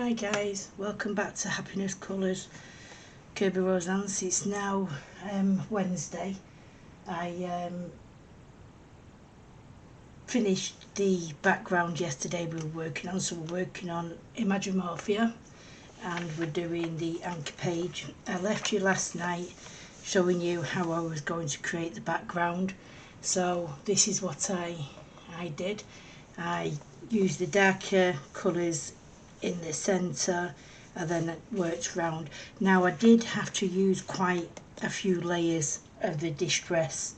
Hi guys, welcome back to Happy-Ness Colours, Kerby Rosanes. It's now Wednesday. I finished the background yesterday we were working on, so we're working on Imagimorphia and we're doing the anchor page. I left you last night showing you how I was going to create the background, so this is what I did. I used the darker colours in the centre and then it worked round. Now I did have to use quite a few layers of the Distress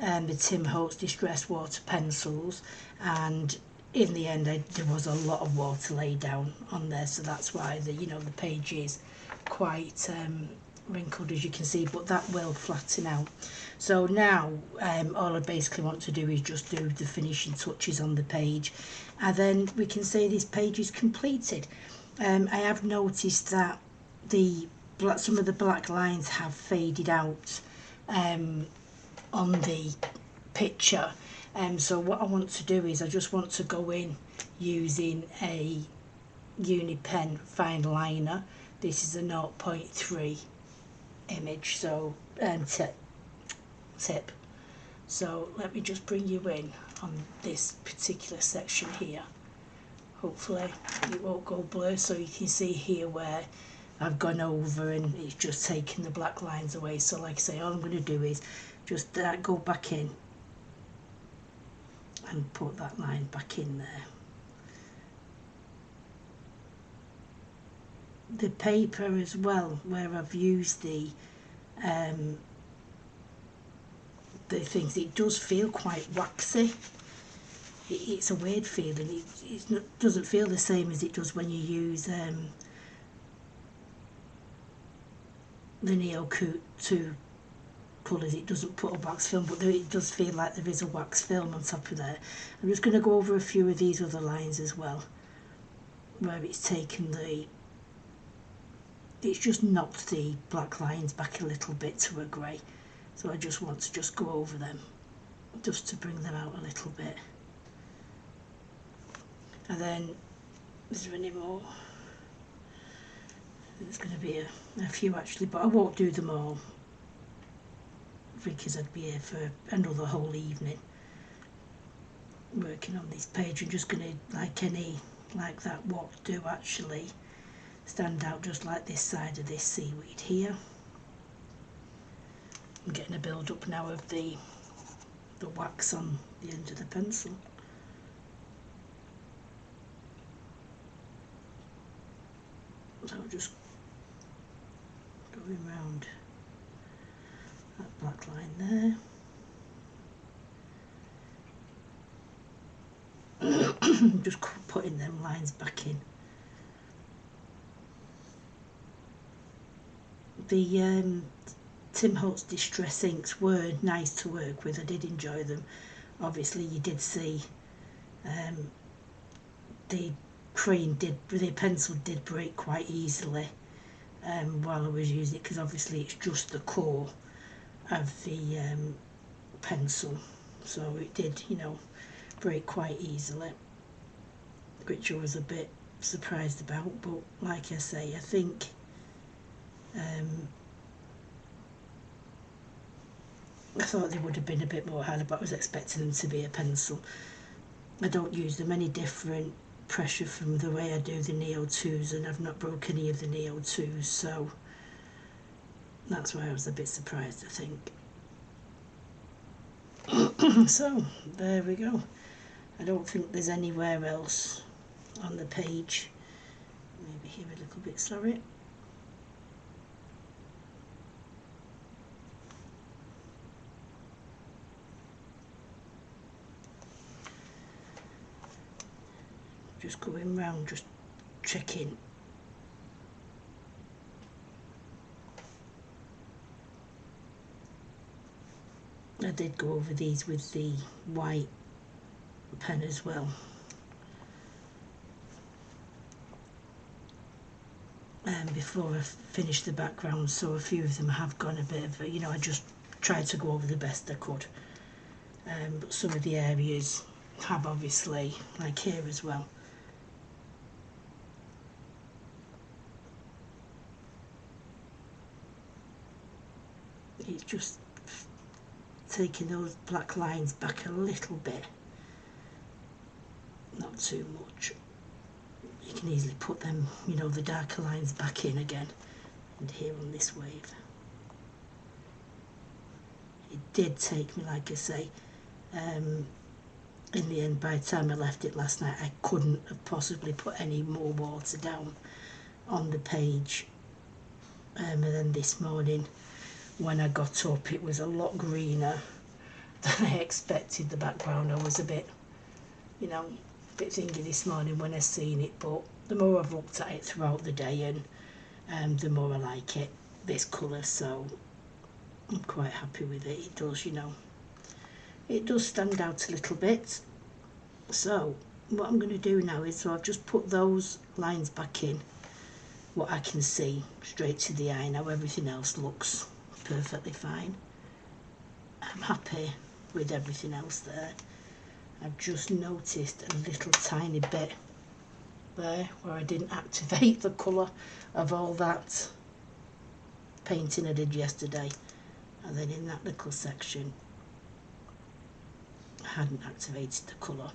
and the Tim Holtz Distress water pencils, and in the end there was a lot of water laid down on there, so that's why the the page is quite wrinkled, as you can see, but that will flatten out. So now all I basically want to do is just do the finishing touches on the page, and then we can say this page is completed. I have noticed that some of the black lines have faded out on the picture, so what I want to do is I just want to go in using a uni pen fine liner. This is a 0.3 image, so tip. So let me just bring you in on this particular section here. Hopefully it won't go blur, so you can see here where I've gone over and it's just taken the black lines away. So like I say, all I'm going to do is just go back in and put that line back in there. The paper as well, where I've used the things, it does feel quite waxy. It's a weird feeling. It doesn't feel the same as it does when you use the Neo 2 colours. It doesn't put a wax film, but it does feel like there is a wax film on top of there. I'm just going to go over a few of these other lines as well, where it's taken it's just knocked the black lines back a little bit to a grey. So I just want to go over them just to bring them out a little bit. And then, is there any more? There's going to be a few actually, but I won't do them all because I'd be here for another whole evening working on this page. I'm just going to, like that what do actually stand out, just like this side of this seaweed here. I'm getting a build up now of the wax on the end of the pencil. So just going round that black line there. Just putting them lines back in. The Tim Holtz Distress inks were nice to work with. I did enjoy them. Obviously you did see the pencil did break quite easily while I was using it, because obviously it's just the core of the pencil, so it did break quite easily, which I was a bit surprised about. But like I say, I think I thought they would have been a bit more harder, but I was expecting them to be a pencil. I don't use them any different pressure from the way I do the Neo 2s, and I've not broke any of the Neo 2s, so that's why I was a bit surprised, I think. So there we go. I don't think there's anywhere else on the page. Maybe here a little bit, sorry. Just going round, just checking. I did go over these with the white pen as well. Before I finished the background, so a few of them have gone a bit of I just tried to go over the best I could. But some of the areas have, obviously, like here as well, It's just taking those black lines back a little bit, not too much. You can easily put them, you know, the darker lines back in again, and here on this wave. It did take me, like I say, in the end, by the time I left it last night, I couldn't have possibly put any more water down on the page. And then this morning, when I got up, it was a lot greener than I expected. The background, I was a bit, you know, a bit thingy this morning when I seen it, but the more I've looked at it throughout the day, and the more I like it, this colour, so I'm quite happy with it. It does, you know, it does stand out a little bit. So what I'm going to do now is, so I've just put those lines back in, what I can see straight to the eye. Now everything else looks perfectly fine. I'm happy with everything else there. I've just noticed a little tiny bit there where I didn't activate the colour of all that painting I did yesterday, and then in that little section I hadn't activated the colour,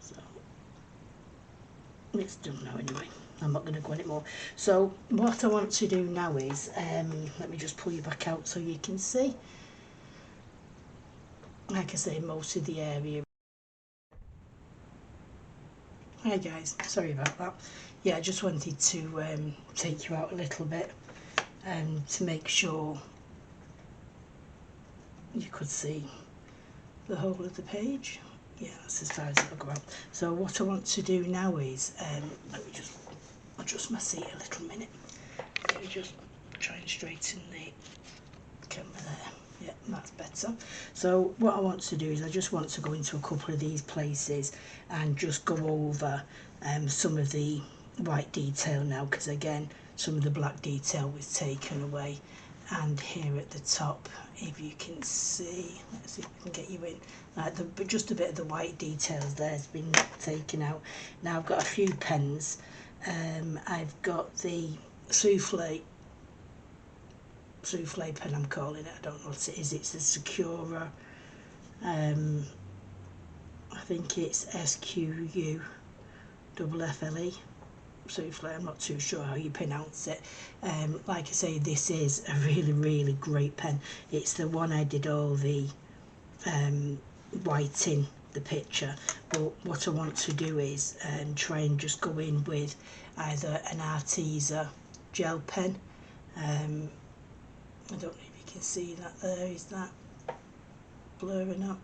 so it's done now anyway. I'm not going to go anymore. So what I want to do now is, let me just pull you back out so you can see. Like I say, most of the area. Hi guys, sorry about that. Yeah, I just wanted to take you out a little bit to make sure you could see the whole of the page. Yeah, that's as far as it'll go out. So what I want to do now is, let me just adjust my seat a little minute. Let me just try and straighten the camera there. Yeah, that's better. So what I want to do is, I just want to go into a couple of these places and just go over some of the white detail now, because again, some of the black detail was taken away. And here at the top, if you can see, let's see if we can get you in, but just a bit of the white details there's been taken out. Now I've got a few pens. I've got the souffle pen, I'm calling it. I don't know what it is. It's the Sakura, I think it's SQU FFLE souffle. I'm not too sure how you pronounce it. Like I say, this is a really great pen. It's the one I did all the white in the picture, but what I want to do is try and just go in with either an Arteza gel pen. I don't know if you can see that there. Is that blurring up?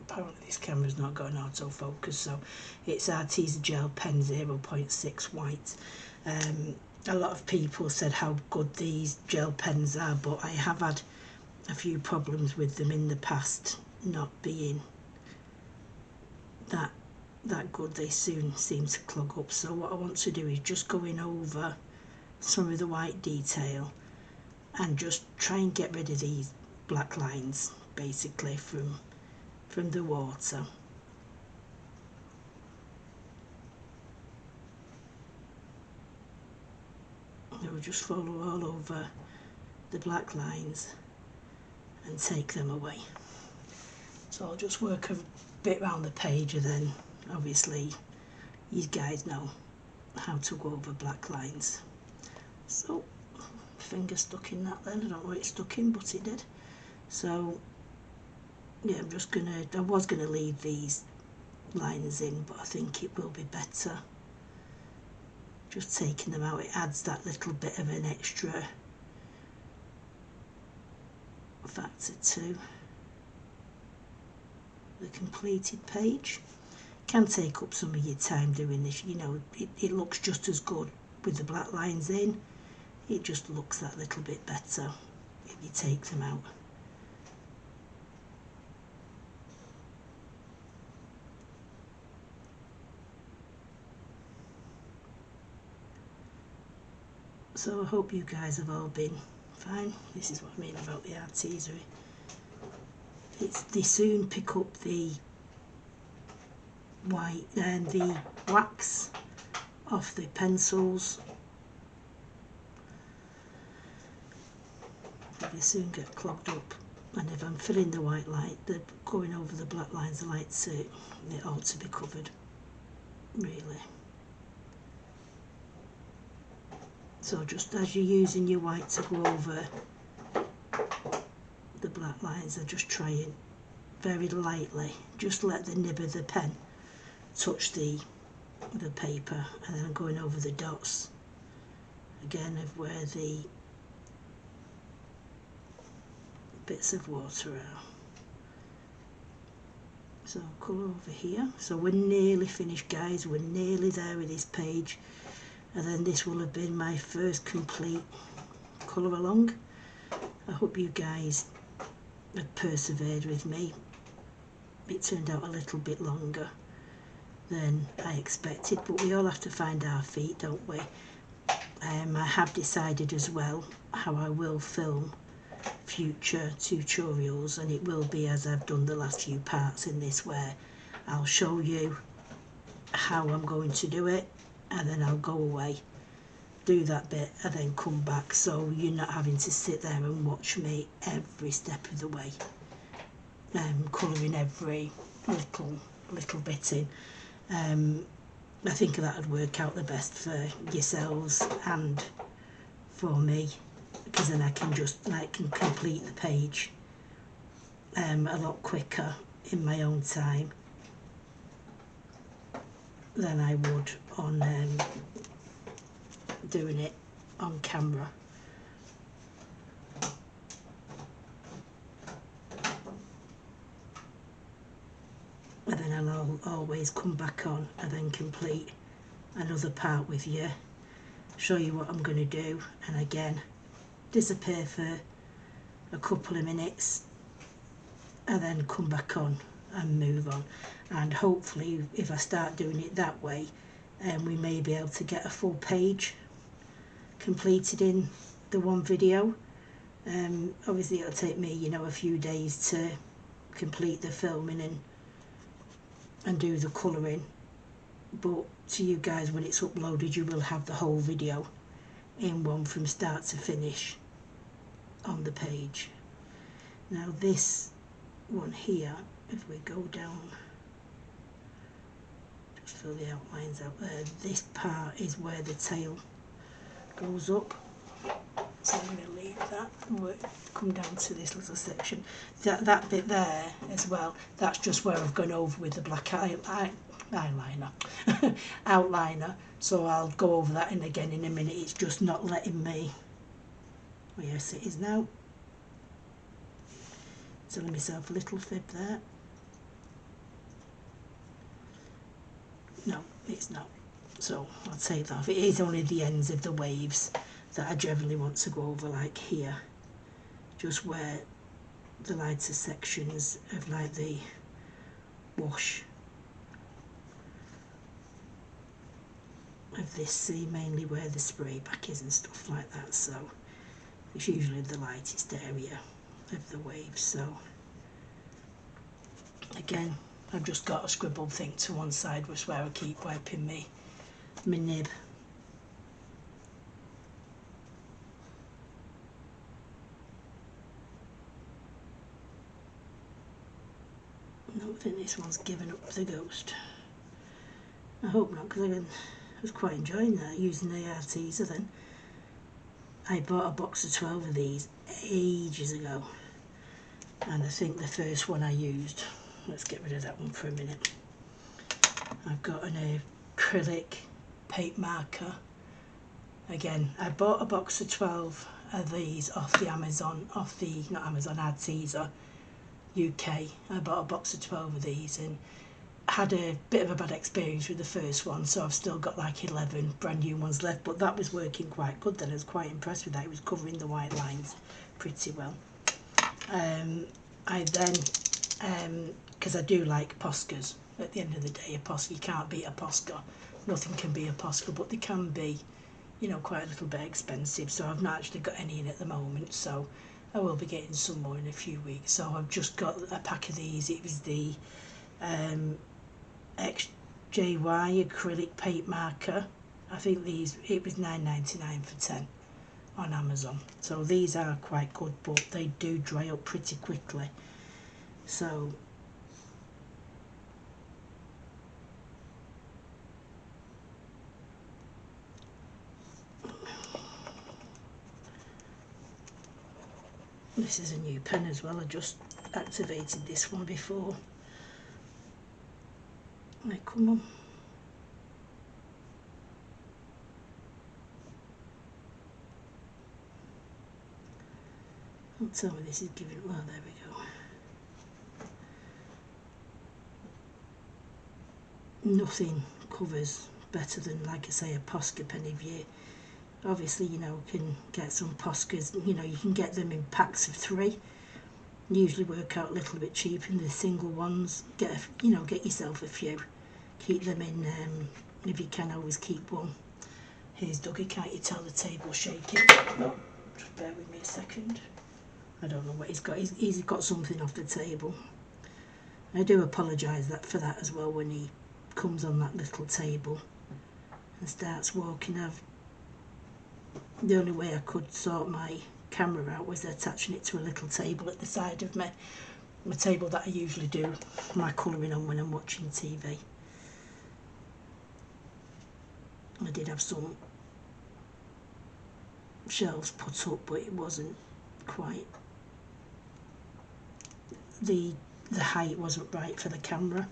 Apparently this camera's not got an autofocus, so it's Arteza gel pen 0.6 white. A lot of people said how good these gel pens are, but I have had a few problems with them in the past not being that good. They soon seem to clog up. So what I want to do is just go in over some of the white detail and just try and get rid of these black lines basically from the water. It will just follow all over the black lines and take them away. So I'll just work a bit around the page, and then obviously you guys know how to go over black lines. So finger stuck in that then. I don't know where it stuck in, but it did. So yeah, I was gonna leave these lines in, but I think it will be better just taking them out. It adds that little bit of an extra factor to the completed page. Can take up some of your time doing this, you know. It looks just as good with the black lines in. It just looks that little bit better if you take them out. So I hope you guys have all been fine. This is what I mean about the Arteza. They soon pick up the white and the wax off the pencils. they soon get clogged up. And if I'm filling the white light, they're going over the black lines, the lights, it ought to be covered, really. So just as you're using your white to go over the black lines, I just try it very lightly, just let the nib of the pen touch the paper, and then I'm going over the dots again of where the bits of water are. So colour over here. So we're nearly finished, guys, we're nearly there with this page, and then this will have been my first complete colour along. I hope you guys have persevered with me. It turned out a little bit longer than I expected, but we all have to find our feet, don't we? I have decided as well how I will film future tutorials, and it will be as I've done the last few parts in this, where I'll show you how I'm going to do it, and then I'll go away, do that bit, and then come back, so you're not having to sit there and watch me every step of the way, colouring every little bit in. I think that would work out the best for yourselves and for me, because then I can just complete the page a lot quicker in my own time than I would on doing it on camera. And then I'll always come back on and then complete another part with you, show you what I'm going to do, and again disappear for a couple of minutes and then come back on and move on. And hopefully if I start doing it that way, we may be able to get a full page completed in the one video. Obviously it'll take me, you know, a few days to complete the filming and do the colouring, but to you guys, when it's uploaded, you will have the whole video in one from start to finish on the page. Now this one here, if we go down, just fill the outlines out there, this part is where the tail goes up, so I'm going to leave that and come down to this little section. That bit there as well, that's just where I've gone over with the black eyeliner outliner, so I'll go over that in again in a minute. It's just not letting me. Oh yes, it is now. Telling myself a little fib there. No, it's not. So I'll take that off. It is only the ends of the waves that I generally want to go over, like here, just where the lighter sections of like the wash of this sea, mainly where the spray back is and stuff like that, so it's usually the lightest area of the waves. So again, I've just got a scribbled thing to one side, which is where I keep wiping my nib. I don't think this one's given up the ghost. I hope not, because I was quite enjoying that, using the Arteza then. I bought a box of 12 of these ages ago, and I think the first one I used, let's get rid of that one for a minute. I've got an acrylic paint marker. Again, I bought a box of 12 of these off the Amazon, not Amazon, Arteza UK. I bought a box of 12 of these and had a bit of a bad experience with the first one, so I've still got like 11 brand new ones left, but that was working quite good then. I was quite impressed with that. It was covering the white lines pretty well. I then, because I do like Poscas, at the end of the day, a Posca, you can't beat a Posca. Nothing can be a Posca, but they can be, you know, quite a little bit expensive, so I've not actually got any in at the moment, so I will be getting some more in a few weeks. So I've just got a pack of these. It was the XJY acrylic paint marker. I think these, it was $9.99 for 10. on Amazon. So these are quite good, but they do dry up pretty quickly. So this is a new pen as well. I just activated this one before I come on. Don't tell me this is giving, well, there we go. Nothing covers better than, like I say, a Posca pen. If you obviously, you know, can get some Poscas, you know, you can get them in packs of 3. Usually work out a little bit cheaper than the single ones. Get you know, get yourself a few. Keep them in, if you can, always keep one. Here's Dougie, can't you tell the table's shaking? Oh, just bear with me a second. I don't know what he's got. He's got something off the table. I do apologise for that as well when he comes on that little table and starts walking. The only way I could sort my camera out was attaching it to a little table at the side of my table that I usually do my colouring on when I'm watching TV. I did have some shelves put up, but it wasn't quite, the height wasn't right for the camera.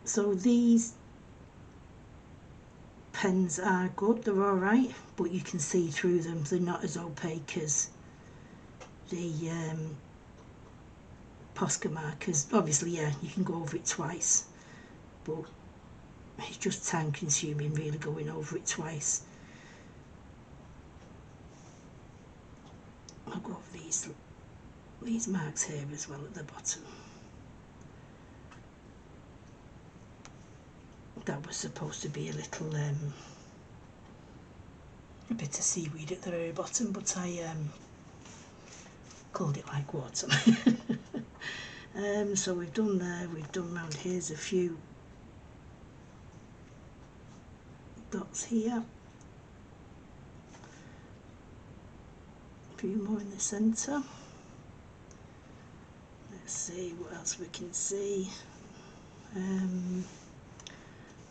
So these pens are good, they're alright, but you can see through them. They're not as opaque as the Posca markers. Obviously, yeah, you can go over it twice, but it's just time consuming really going over it twice. I'll go over these marks here as well at the bottom. That was supposed to be a little a bit of seaweed at the very bottom, but I called it like water. So we've done there, we've done round here's a few dots here, a few more in the centre. Let's see what else we can see.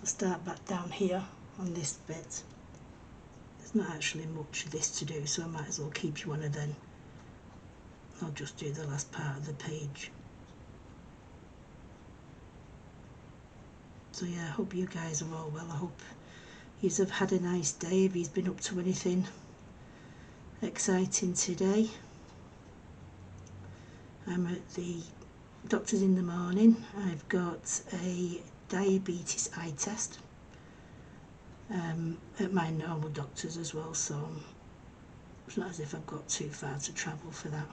I'll start back down here on this bit. There's not actually much of this to do, so I might as well keep you on, and then I'll just do the last part of the page. So yeah, I hope you guys are all well. I hope you have had a nice day. If you've been up to anything exciting today. I'm at the doctor's in the morning. I've got a diabetes eye test at my normal doctor's as well, so it's not as if I've got too far to travel for that.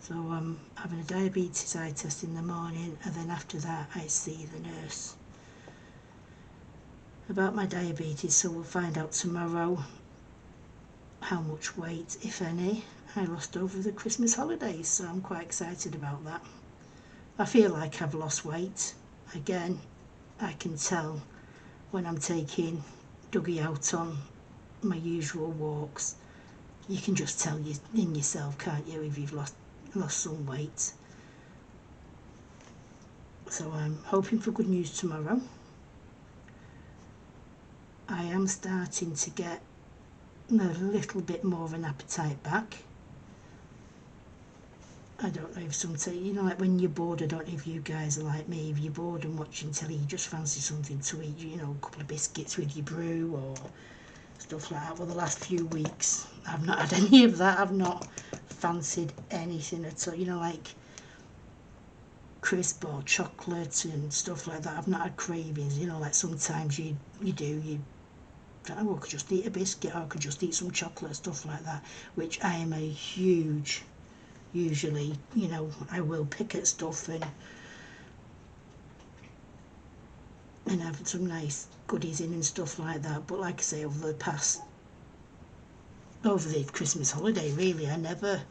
So I'm having a diabetes eye test in the morning, and then after that I see the nurse about my diabetes, so we'll find out tomorrow how much weight, if any, I lost over the Christmas holidays, so I'm quite excited about that. I feel like I've lost weight. Again, I can tell when I'm taking Dougie out on my usual walks. You can just tell you in yourself, can't you, if you've lost some weight. So I'm hoping for good news tomorrow. I am starting to get a little bit more of an appetite back. I don't know if sometimes, you know, like when you're bored, I don't know if you guys are like me, if you're bored and watching telly, you just fancy something to eat, you know, a couple of biscuits with your brew or stuff like that. Well, the last few weeks, I've not had any of that. I've not fancied anything at all, you know, like crisp or chocolate and stuff like that. I've not had cravings, you know, like sometimes you oh, I could just eat a biscuit, or I could just eat some chocolate, stuff like that, which I am a huge, usually, you know, I will pick at stuff and have some nice goodies in and stuff like that. But like I say, over the Christmas holiday, really, I never,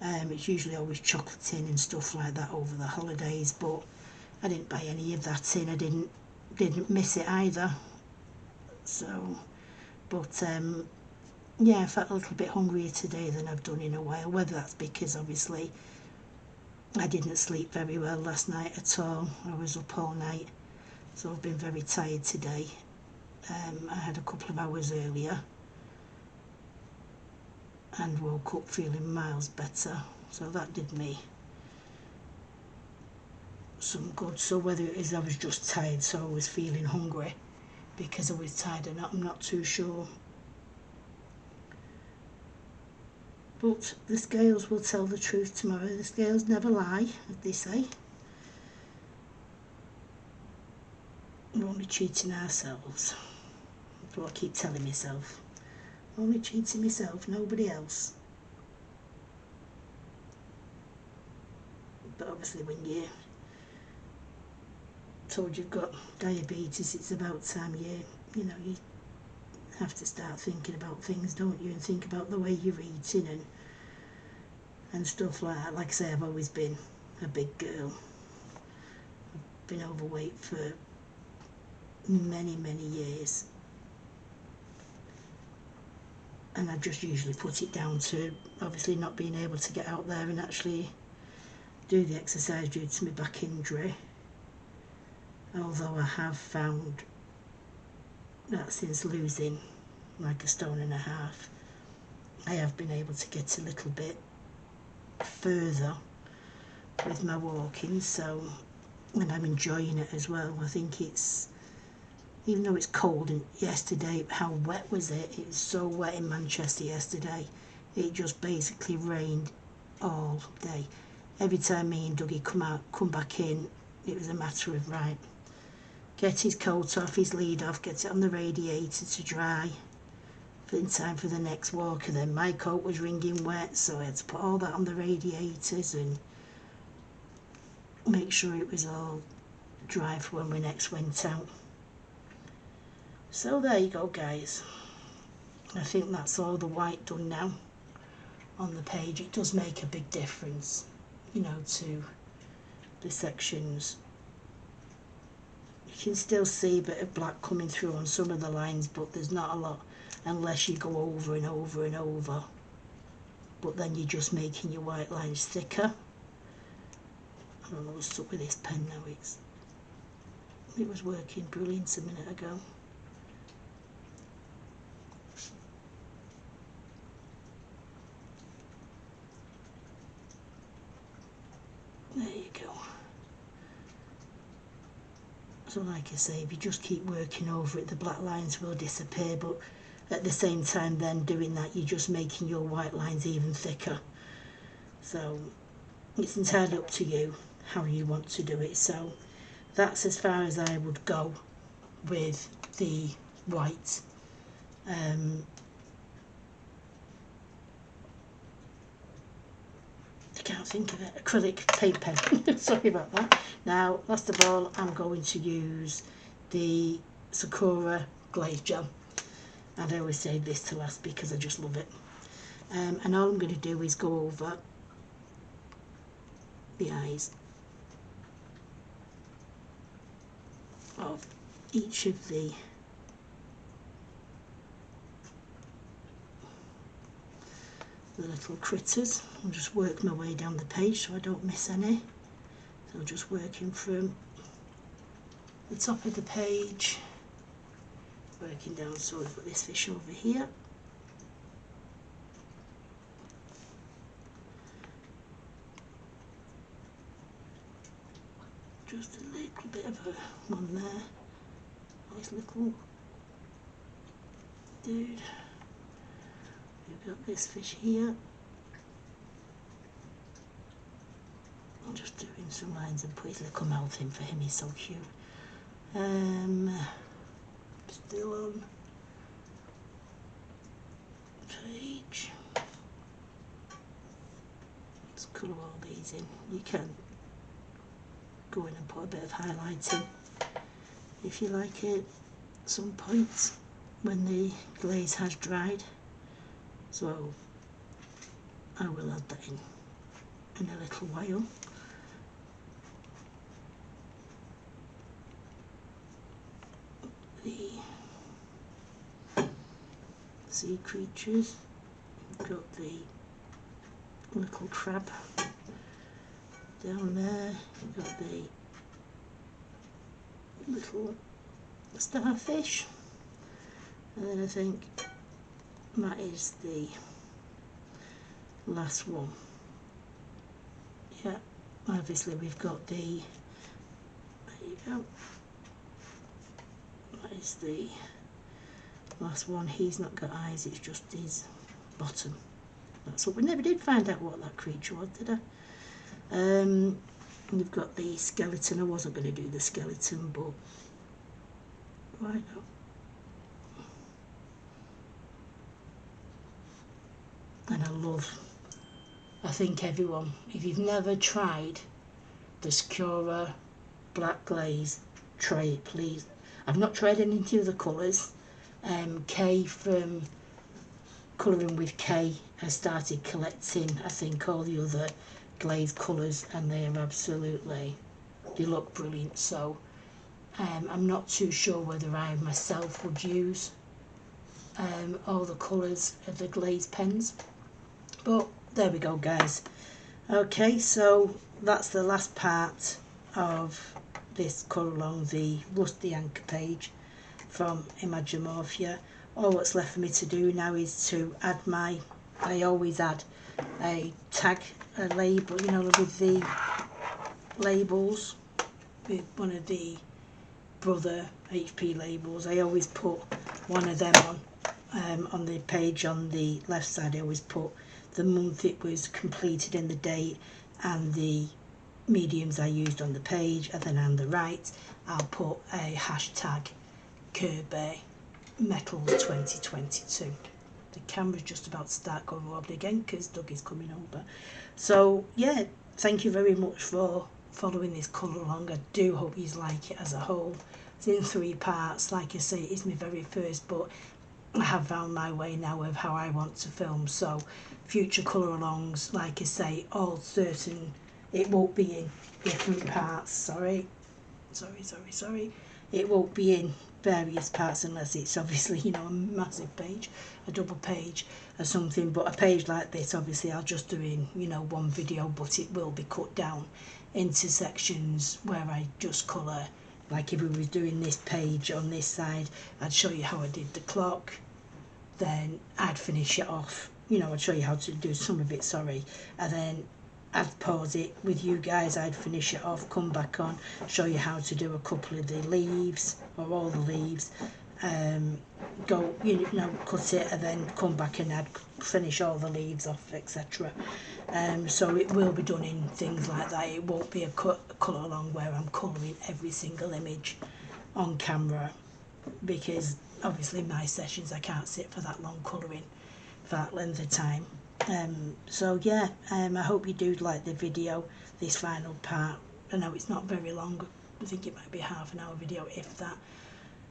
it's usually always chocolate in and stuff like that over the holidays, but I didn't buy any of that in. I didn't miss it either. So, but yeah, I felt a little bit hungrier today than I've done in a while, whether that's because obviously I didn't sleep very well last night at all. I was up all night, so I've been very tired today. I had a couple of hours earlier and woke up feeling miles better, so that did me some good. So whether it is I was just tired, so I was feeling hungry because I was tired or not, I'm not too sure. But the scales will tell the truth tomorrow. The scales never lie, as they say. We're only cheating ourselves. That's what I keep telling myself. Only cheating myself, nobody else. But obviously when you're told you've got diabetes, it's about time you have to start thinking about things, don't you? And think about the way you're eating and stuff like that. Like I say, I've always been a big girl. I've been overweight for many, many years. And I just usually put it down to obviously not being able to get out there and actually do the exercise due to my back injury. Although I have found that since losing like a stone and a half, I have been able to get a little bit further with my walking, so, and I'm enjoying it as well. I think it's, even though it's cold, and yesterday, how wet was it? It was so wet in Manchester yesterday. It just basically rained all day. Every time me and Dougie come back in, it was a matter of, right, get his coat off, his lead off, get it on the radiator to dry in time for the next walk. And then my coat was wringing wet, so I had to put all that on the radiators and make sure it was all dry for when we next went out. So there you go, guys. I think that's all the white done now on the page. It does make a big difference, to the sections. You can still see a bit of black coming through on some of the lines, but there's not a lot unless you go over and over and over. But then you're just making your white lines thicker. I don't know what's up with this pen now. It was working brilliant a minute ago. There you go. So like I say, if you just keep working over it, the black lines will disappear, but at the same time then doing that, you're just making your white lines even thicker. So it's entirely up to you how you want to do it. So that's as far as I would go with the white. I can't think of it. Acrylic paint pen. Sorry about that. Now, last of all, I'm going to use the Sakura Glaze gel. And I always save this to last because I just love it. And all I'm going to do is go over the eyes of each of the little critters. I'll just work my way down the page so I don't miss any. So just working from the top of the page, working down. So we've got this fish over here. Just a little bit of a one there. Nice little dude. We've got this fish here. I'm just doing some lines and put his little mouth in for him, he's so cute. Still on page. Let's colour all these in. You can go in and put a bit of highlighting if you like it at some point when the glaze has dried. So I will add that in a little while. The sea creatures. We've got the little crab down there. We've got the little starfish, and then I think that is the last one. Yeah, obviously we've got the, there you go, that is the last one. He's not got eyes, it's just his bottom. That's what we never did find out what that creature was, did I? We've got the skeleton. I wasn't going to do the skeleton, but why not? And I think everyone, if you've never tried the Sakura Black Glaze, try it please. I've not tried any of the other colours. Kay from Colouring with Kay has started collecting, I think, all the other glaze colours, and they are absolutely, they look brilliant. So I'm not too sure whether I myself would use all the colours of the glaze pens, but there we go guys. Okay, so that's the last part of this colour along, the rusty anchor page from Imagimorphia. All what's left for me to do now is to add my, I always add a tag, a label, you know, with the labels, with one of the Brother HP labels. I always put one of them on the page on the left side. I always put the month it was completed and the date and the mediums I used on the page, and then on the right I'll put a hashtag Kerby Metals 2022. The camera's just about to start going wobbly again because Doug is coming over. So yeah, thank you very much for following this colour along. I do hope you like it as a whole. It's in 3 parts. Like I say, it's my very first, but I have found my way now of how I want to film. So future colour alongs, like I say, all certain, it won't be in different parts. Sorry. It won't be in various parts unless it's obviously, you know, a massive page, a double page or something. But a page like this, obviously I'll just do in, you know, one video, but it will be cut down into sections where I just colour. Like if we were doing this page on this side, I'd show you how I did the clock, then I'd finish it off, you know, I'd show you how to do some of it, sorry, and then I'd pause it with you guys, I'd finish it off, come back on, show you how to do a couple of the leaves, or all the leaves, go, you know, cut it, and then come back and I'd finish all the leaves off, etc. So it will be done in things like that. It won't be a colour along where I'm colouring every single image on camera, because obviously my sessions I can't sit for that long colouring for that length of time. So yeah, I hope you do like the video, this final part. I know it's not very long, I think it might be a half-an-hour video if that,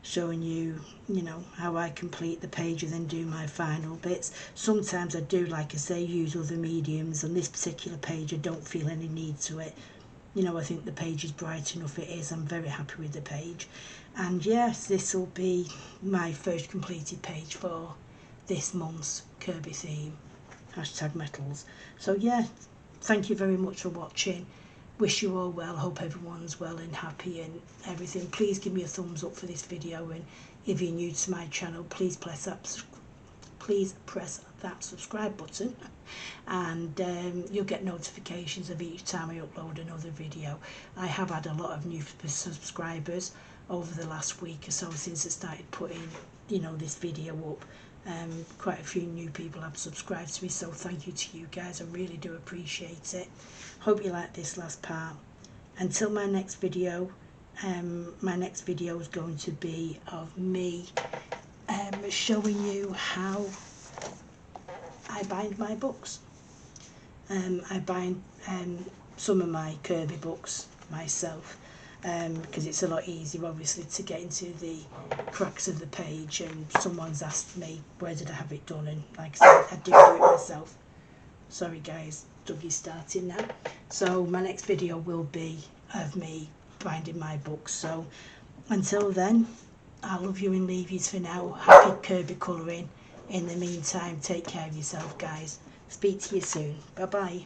showing you, you know, how I complete the page and then do my final bits. Sometimes I do, like I say, use other mediums. On this particular page I don't feel any need to it. You know, I think the page is bright enough it is. I'm very happy with the page. And yes, this will be my first completed page for this month's Kerby theme, hashtag metals. So yeah, thank you very much for watching. Wish you all well, hope everyone's well and happy and everything. Please give me a thumbs up for this video, and if you're new to my channel, please press that subscribe button, and you'll get notifications of each time I upload another video. I have had a lot of new subscribers over the last week or so since I started putting, you know, this video up. Quite a few new people have subscribed to me, so thank you to you guys. I really do appreciate it. Hope you like this last part. Until my next video, is going to be of me showing you how I bind my books. I bind some of my Kerby books myself, because it's a lot easier obviously to get into the cracks of the page, and someone's asked me where did I have it done, and like I said, I do it myself. Sorry guys, Dougie's starting now. So my next video will be of me binding my books. So until then, I love you and leave you for now. Happy Kerby colouring, In the meantime, take care of yourself, guys. Speak to you soon. Bye bye.